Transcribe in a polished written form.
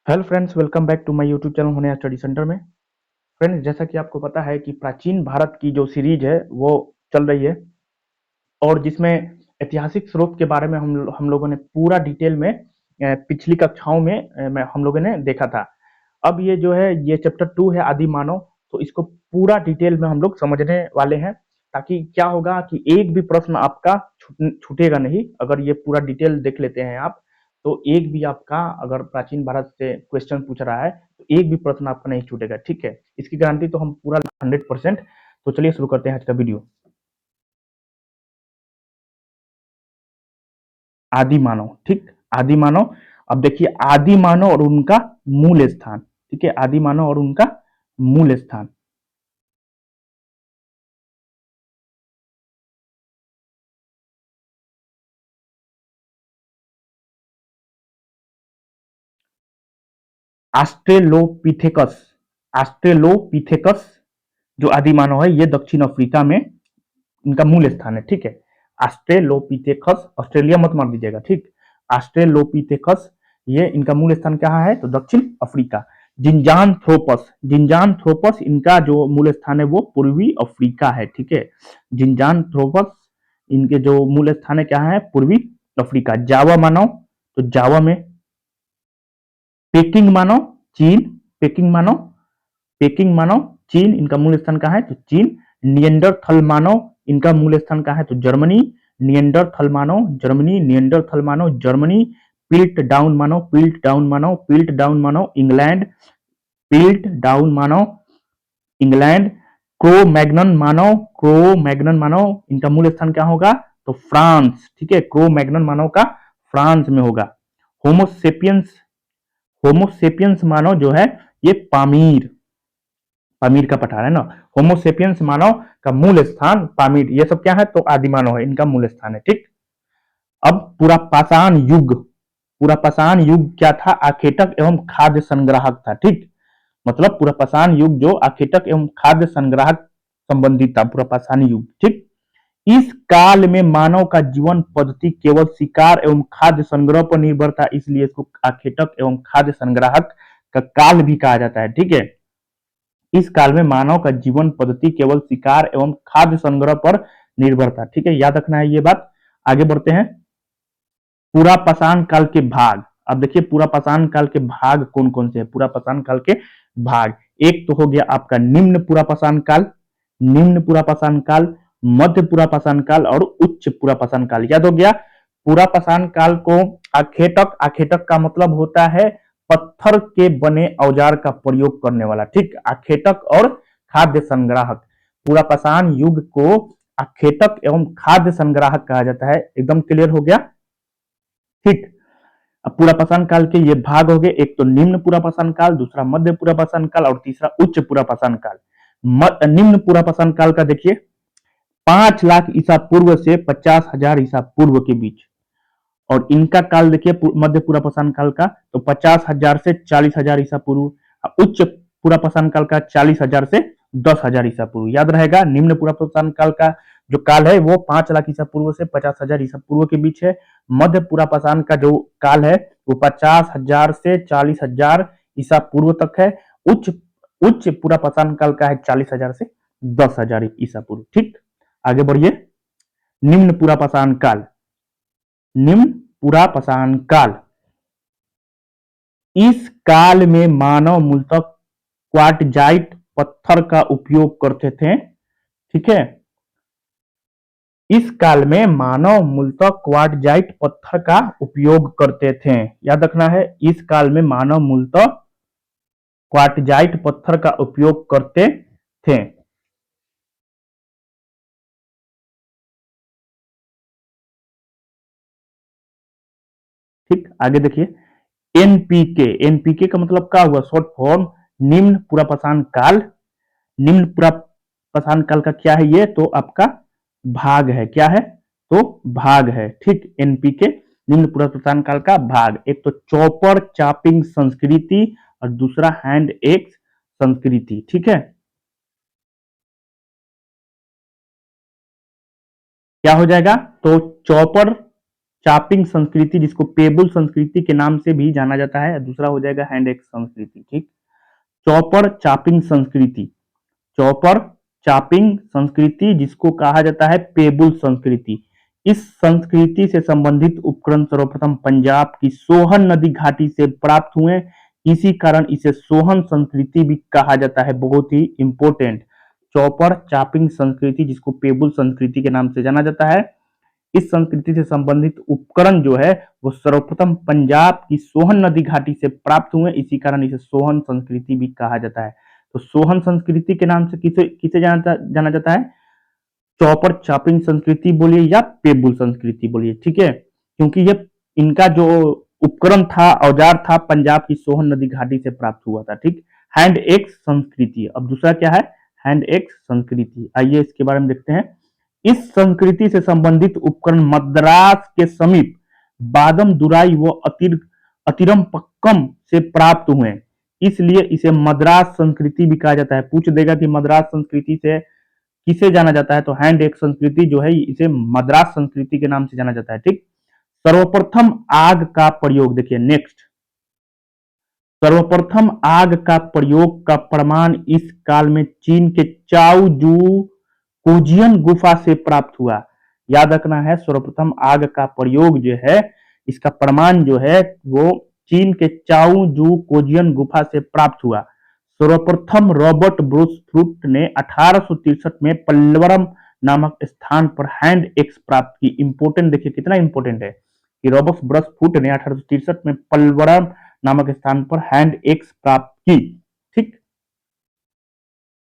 Hello friends, welcome back to my YouTube channel होने study centre में। Friends, जैसा कि आपको पता है कि प्राचीन भारत की जो सीरीज है वो चल रही है और जिसमें ऐतिहासिक स्रोत के बारे में हम लोगों ने पूरा डिटेल में पिछली कक्षाओं में हम लोगों ने देखा था। अब ये जो है ये चैप्टर 2 है आदि मानव। तो इसको पूरा डिटेल में हम लोग समझने वाले हैं, ताकि क्या होगा कि एक भी प्रश्न आपका छूटेगा नहीं। अगर ये पूरा डिटेल देख लेते हैं आप, तो एक भी आपका अगर प्राचीन भारत से क्वेश्चन पूछ रहा है तो एक भी प्रश्न आपका नहीं छूटेगा। ठीक है, इसकी गारंटी तो हम पूरा 100%। तो चलिए शुरू करते हैं आज का वीडियो। आदि मानव, ठीक। आदि मानव। अब देखिए आदि मानव और उनका मूल स्थान। ठीक है, आदि मानव और उनका मूल स्थान। ऑस्ट्रेलोपिथेकस। ऑस्ट्रेलोपिथेकस जो आदि मानव है ये दक्षिण अफ्रीका में इनका मूल स्थान है। ठीक है, ऑस्ट्रेलोपिथेकस, ऑस्ट्रेलिया मत मार दीजिएगा, ठीक। ऑस्ट्रेलोपिथेकस ये इनका मूल स्थान कहाँ है तो दक्षिण अफ्रीका। जिंजानथ्रोपस, जिंजानथ्रोपस इनका जो मूल स्थान है वो पूर्वी अफ्रीका है। ठीक है, जिंजानथ्रोपस इनके जो मूल स्थान है क्या है, पूर्वी अफ्रीका। जावा मानव, तो जावा में। पेकिंग मानव, चीन। पेकिंग मानव, पेकिंग मानव चीन इनका मूल स्थान कहाँ है तो चीन। नियंडरथल मानव इनका मूल स्थान कहाँ है तो जर्मनी। नियंडरथल मानव जर्मनी, नियंडरथल मानव जर्मनी। पिल्ट डाउन मानव, पिल्ट डाउन मानव, पिल्ट डाउन मानव इंग्लैंड। पिल्ट डाउन मानव इंग्लैंड। क्रो मैग्नन मानव, क्रो मैग्नन मानव इनका मूल स्थान क्या होगा तो फ्रांस। ठीक है, क्रो मैग्नन मानव का फ्रांस में होगा। होमोसेपियंस, होमोसेपियंस मानव जो है ये पामीर, पामीर का पठार है ना। होमोसेपियंस मानव का मूल स्थान पामीर। ये सब क्या है तो आदि मानव है, इनका मूल स्थान है। ठीक। अब पूरा पाषाण युग, पूरा पाषाण युग क्या था, आखेटक एवं खाद्य संग्राहक था। ठीक, मतलब पूरा पाषाण युग जो आखेटक एवं खाद्य संग्राहक संबंधित था, पूरा पाषाण युग। ठीक। इस काल में मानव का जीवन पद्धति केवल शिकार एवं खाद्य संग्रह पर निर्भर था, इसलिए इसको आखेटक एवं खाद्य संग्राहक का काल भी कहा जाता है। ठीक है, इस काल में मानव का जीवन पद्धति केवल शिकार एवं खाद्य संग्रह पर निर्भर था। ठीक है, याद रखना है ये बात। आगे बढ़ते हैं। पूरा पाषाण काल के भाग। अब देखिए पूरा पाषाण काल के भाग कौन कौन से हैं। पूरा पाषाण काल के भाग, एक तो हो गया आपका निम्न पूरा पाषाण काल, निम्न पूरा पाषाण काल, मध्य पूरा पाषाण काल और उच्च पूरा पाषाण काल। याद हो गया। पूरा पाषाण काल को आखेटक, आखेटक का मतलब होता है पत्थर के बने औजार का प्रयोग करने वाला। ठीक, आखेटक और खाद्य संग्राहक। पूरा पाषाण युग को आखेटक एवं खाद्य संग्राहक कहा जाता है। एकदम क्लियर हो गया। ठीक। अब पूरा पाषाण काल के ये भाग हो गए, एक तो निम्न पूरा पाषाण काल, दूसरा मध्य पूरा पाषाण काल और तीसरा उच्च पूरा पाषाण काल। निम्न पूरा पाषाण काल का देखिए 5 लाख ईसा पूर्व से 50,000 ईसा पूर्व के बीच। और इनका काल देखिए मध्य पूरा पाषाण काल का तो 50,000 से 40,000 ईसा पूर्व। उच्च पूरा पाषाण काल का 40,000 से 10,000 ईसा पूर्व। याद रहेगा, निम्न पूरा पाषाण काल का जो काल है वो 5 लाख ईसा पूर्व से 50,000 ईसा पूर्व के बीच है। मध्य पूरा पाषाण का जो काल है वो 50,000 से 40,000 ईसा पूर्व तक है। उच्च उच्च पूरा पाषाण काल का है 40,000 से 10,000 ईसा पूर्व। ठीक, आगे बढ़िए। निम्न पूरा पाषाण काल, निम्न पूरा पाषाण काल, इस काल में मानव मूलतः क्वार्टजाइट पत्थर का उपयोग करते थे। ठीक है, इस काल में मानव मूलतः क्वार्टजाइट पत्थर का उपयोग करते थे। याद रखना है, इस काल में मानव मूलतः क्वार्टजाइट पत्थर का उपयोग करते थे। ठीक, आगे देखिए। एनपीके, एनपीके का मतलब क्या हुआ, शॉर्ट फॉर्म निम्न पूरा पाषाण काल। निम्न पूरा पाषाण काल का क्या है ये तो आपका भाग है। क्या है तो भाग है। ठीक, एनपीके निम्न पूरा पाषाण काल का भाग। एक तो चॉपर चापिंग संस्कृति और दूसरा हैंड एक्स संस्कृति। ठीक है, क्या हो जाएगा तो चॉपर चापिंग संस्कृति जिसको पेबुल संस्कृति के नाम से भी जाना जाता है, दूसरा हो जाएगा हैंड एक्स संस्कृति। ठीक, चॉपर चापिंग संस्कृति, चॉपर चापिंग संस्कृति जिसको कहा जाता है पेबुल संस्कृति। इस संस्कृति से संबंधित उपकरण सर्वप्रथम पंजाब की सोहन नदी घाटी से प्राप्त हुए, इसी कारण इसे सोहन संस्कृति भी कहा जाता है। बहुत ही इंपॉर्टेंट, चॉपर चापिंग संस्कृति जिसको पेबुल संस्कृति के नाम से जाना जाता है, इस संस्कृति से संबंधित उपकरण जो है वो सर्वप्रथम पंजाब की सोहन नदी घाटी से प्राप्त हुए, इसी कारण इसे सोहन संस्कृति भी कहा जाता है। तो सोहन संस्कृति के नाम से किसे किसे जाना जाता है? चॉपर चापिंग संस्कृति बोलिए या पेबुल संस्कृति बोलिए, ठीक है, क्योंकि ये इनका जो उपकरण था, औजार था, पंजाब की सोहन नदी घाटी से प्राप्त हुआ था। ठीक, हैंड एक्स संस्कृति, अब दूसरा क्या है? हैंड एक्स संस्कृति। आइए इसके बारे में देखते हैं। इस संस्कृति से संबंधित उपकरण मद्रास के समीप बादम दुराई व अतिरमपक्कम से प्राप्त हुए, इसलिए इसे मद्रास संस्कृति भी कहा जाता है। पूछ देगा कि मद्रास संस्कृति से किसे जाना जाता है, तो हैंड एक्स संस्कृति जो है इसे मद्रास संस्कृति के नाम से जाना जाता है। ठीक, सर्वप्रथम आग का प्रयोग, देखिए नेक्स्ट, सर्वप्रथम आग का प्रयोग का प्रमाण इस काल में चीन के चाओजू कोजियन गुफा से प्राप्त हुआ। याद रखना है, सर्वप्रथम आग का प्रयोग जो है इसका प्रमाण जो है वो चीन के चाओजू कोजियन गुफा से प्राप्त हुआ। सर्वप्रथम रॉबर्ट ब्रूसफ्रूट ने 1863 में पल्लवरम नामक स्थान पर हैंड एक्स प्राप्त की। इंपोर्टेंट देखिए कितना इंपोर्टेंट है कि रॉबर्ट ब्रूसफ्रूट ने 1863 में पल्लवरम नामक स्थान पर हैंड एक्स प्राप्त की।